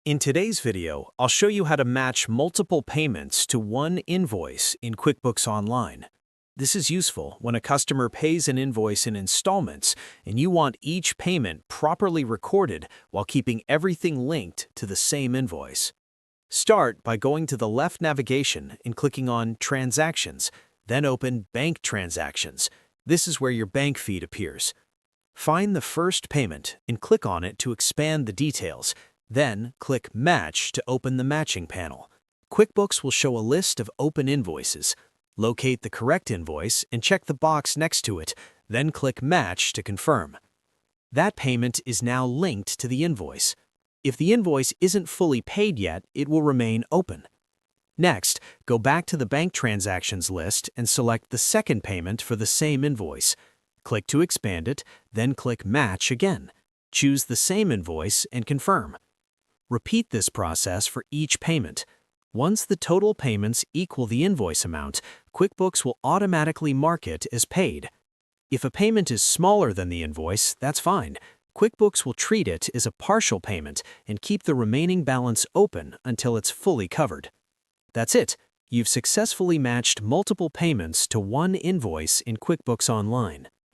In today's video, I'll show you how to match multiple payments to one invoice in QuickBooks Online. This is useful when a customer pays an invoice in installments and you want each payment properly recorded while keeping everything linked to the same invoice. Start by going to the left navigation and clicking on Transactions, then open Bank Transactions. This is where your bank feed appears. Find the first payment and click on it to expand the details. Then, click Match to open the matching panel. QuickBooks will show a list of open invoices. Locate the correct invoice and check the box next to it, then click Match to confirm. That payment is now linked to the invoice. If the invoice isn't fully paid yet, it will remain open. Next, go back to the bank transactions list and select the second payment for the same invoice. Click to expand it, then click Match again. Choose the same invoice and confirm. Repeat this process for each payment. Once the total payments equal the invoice amount, QuickBooks will automatically mark it as paid. If a payment is smaller than the invoice, that's fine. QuickBooks will treat it as a partial payment and keep the remaining balance open until it's fully covered. That's it. You've successfully matched multiple payments to one invoice in QuickBooks Online.